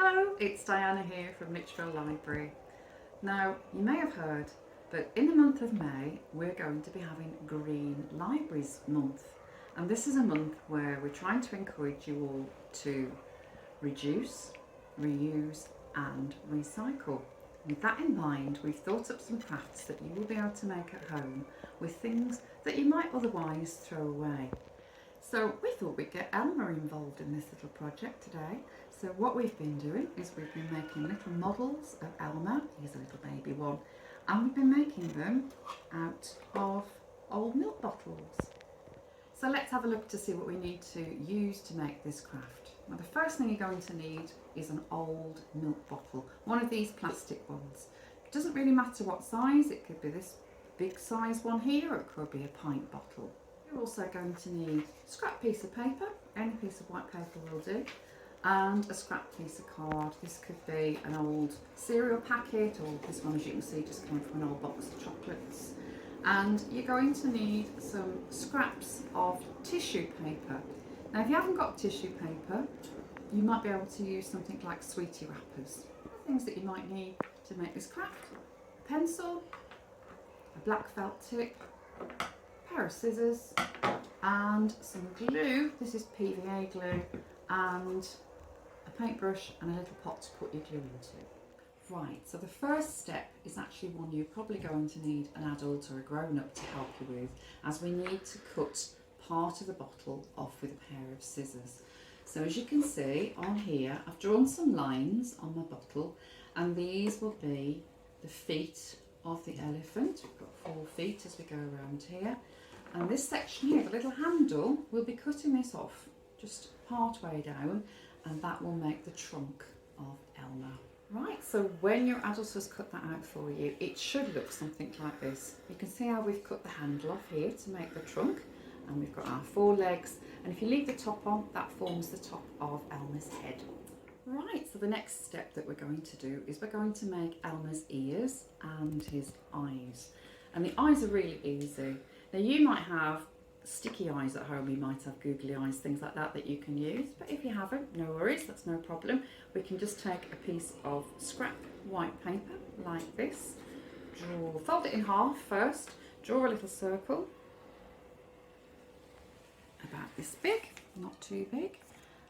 Hello, it's Diana here from Lichfield Library. Now, you may have heard, but in the month of May, we're going to be having Green Libraries Month. And this is a month where we're trying to encourage you all to reduce, reuse and recycle. With that in mind, we've thought up some crafts that you will be able to make at home with things that you might otherwise throw away. So we thought we'd get Elmer involved in this little project today. So what we've been doing is we've been making little models of Elmer. He's a little baby one. And we've been making them out of old milk bottles. So let's have a look to see what we need to use to make this craft. Well, the first thing you're going to need is an old milk bottle. One of these plastic ones. It doesn't really matter what size. It could be this big size one here, or it could be a pint bottle. You're also going to need a scrap piece of paper, any piece of white paper will do, and a scrap piece of card. This could be an old cereal packet, or this one, as you can see, just came from an old box of chocolates. And you're going to need some scraps of tissue paper. Now if you haven't got tissue paper, you might be able to use something like sweetie wrappers. Things that you might need to make this craft: a pencil, a black felt tip, pair of scissors and some glue. This is PVA glue, and a paintbrush and a little pot to put your glue into. Right, so the first step is actually one you're probably going to need an adult or a grown-up to help you with, as we need to cut part of the bottle off with a pair of scissors. So as you can see on here, I've drawn some lines on my bottle, and these will be the feet of the elephant. We've got 4 feet as we go around here. And this section here, the little handle, we'll be cutting this off just part way down, and that will make the trunk of Elmer. Right, so when your adult has cut that out for you, it should look something like this. You can see how we've cut the handle off here to make the trunk, and we've got our 4 legs, and if you leave the top on, that forms the top of Elmer's head. Right, so the next step that we're going to do is we're going to make Elmer's ears and his eyes. And the eyes are really easy. Now you might have sticky eyes at home, you might have googly eyes, things like that you can use, but if you haven't, no worries, that's no problem. We can just take a piece of scrap white paper like this, fold it in half first, draw a little circle about this big, not too big,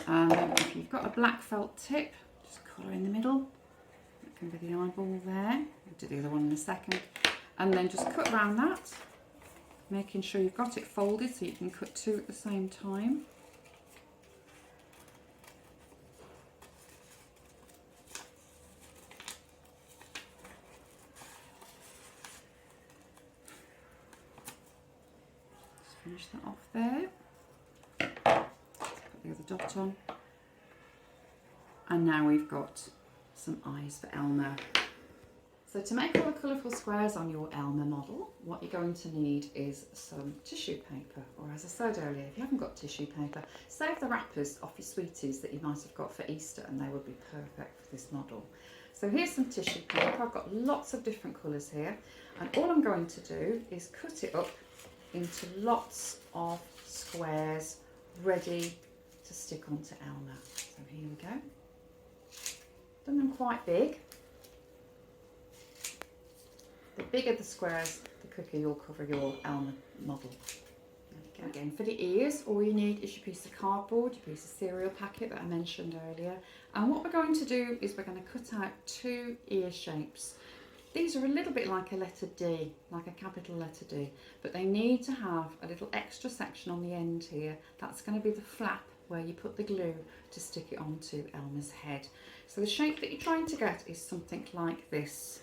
and if you've got a black felt tip, just colour in the middle. That can be the eyeball there. We'll do the other one in a second, and then just cut around that, making sure you've got it folded so you can cut 2 at the same time. Just finish that off there. Put the other dot on. And now we've got some eyes for Elmer. So to make all the colourful squares on your Elmer model, what you're going to need is some tissue paper, or as I said earlier, if you haven't got tissue paper, save the wrappers off your sweeties that you might have got for Easter, and they would be perfect for this model. So here's some tissue paper. I've got lots of different colours here, and all I'm going to do is cut it up into lots of squares ready to stick onto Elmer. So here we go. Done them quite big. The bigger the squares, the quicker you'll cover your Elmer model. There you go. Again, for the ears, all you need is your piece of cardboard, your piece of cereal packet that I mentioned earlier. And what we're going to do is we're going to cut out 2 ear shapes. These are a little bit like a letter D, like a capital letter D, but they need to have a little extra section on the end here. That's going to be the flap where you put the glue to stick it onto Elmer's head. So the shape that you're trying to get is something like this.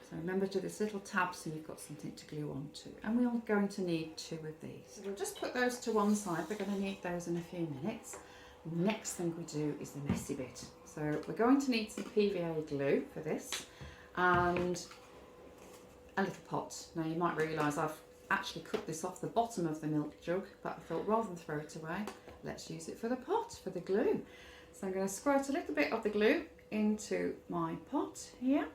So remember to do this little tab so you've got something to glue onto. And we're going to need 2 of these. So we'll just put those to one side. We're going to need those in a few minutes. Next thing we do is the messy bit. So we're going to need some PVA glue for this, and a little pot. Now you might realise I've actually cut this off the bottom of the milk jug, but I thought rather than throw it away, let's use it for the pot, for the glue. So I'm going to squirt a little bit of the glue into my pot here.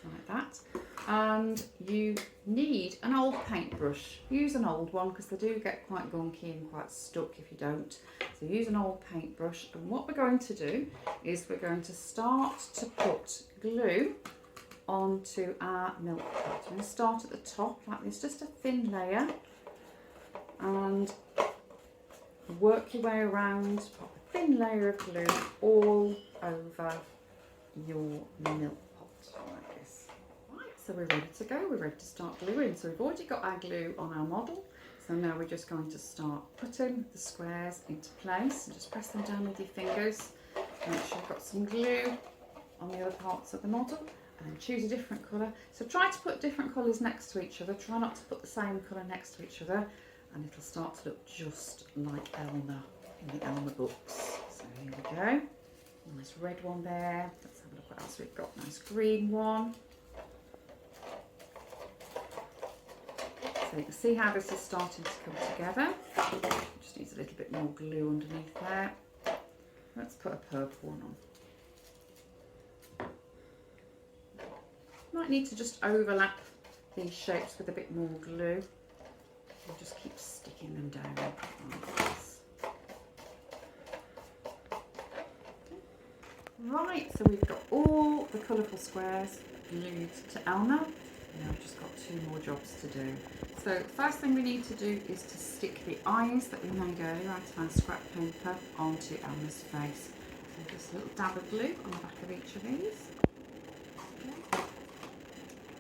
Like that. And you need an old paintbrush. Use an old one because they do get quite gunky and quite stuck if you don't. So use an old paintbrush, and what we're going to do is we're going to start to put glue onto our milk pot. We're going to start at the top like this, just a thin layer, and work your way around, put a thin layer of glue all over your milk pot like this. Right, so we're ready to go, we're ready to start gluing. So we've already got our glue on our model, so now we're just going to start putting the squares into place, and just press them down with your fingers. Make sure you've got some glue on the other parts of the model, and then choose a different colour. So try to put different colours next to each other, try not to put the same colour next to each other, and it'll start to look just like Elmer in the Elmer books. So here we go. Nice red one there. Let's have a look what else we've got. Nice green one. So you can see how this is starting to come together. Just needs a little bit more glue underneath there. Let's put a purple one on. Might need to just overlap these shapes with a bit more glue. We'll just keep sticking them down like this. Right, so we've got all the colourful squares glued to Elmer. Now I've just got 2 more jobs to do. So the first thing we need to do is to stick the eyes that we made earlier out of our scrap paper onto Elmer's face. So just a little dab of glue on the back of each of these. Okay.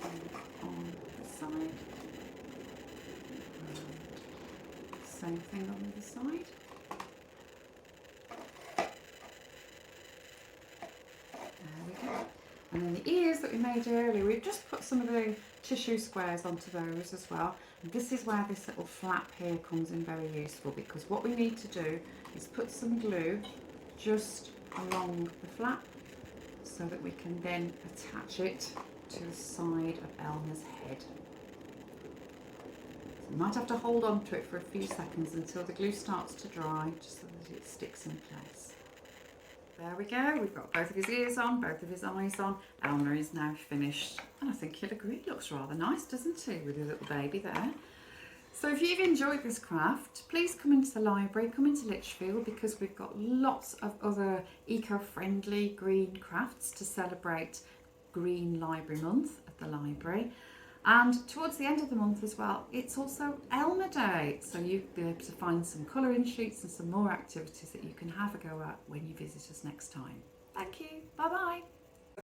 And on the side. Same thing on the other side. There we go. And then the ears that we made earlier, we've just put some of the tissue squares onto those as well. And this is where this little flap here comes in very useful, because what we need to do is put some glue just along the flap so that we can then attach it to the side of Elmer's head. You might have to hold on to it for a few seconds until the glue starts to dry, just so that it sticks in place. There we go, we've got both of his ears on, both of his eyes on. Elmer is now finished, and I think you'll agree it looks rather nice, doesn't he, with his little baby there. So if you've enjoyed this craft, please come into the library, come into Lichfield, because we've got lots of other eco-friendly green crafts to celebrate Green Library Month at the library. And towards the end of the month as well, it's also Elmer Day, so you'll be able to find some colouring sheets and some more activities that you can have a go at when you visit us next time. Thank you, bye bye.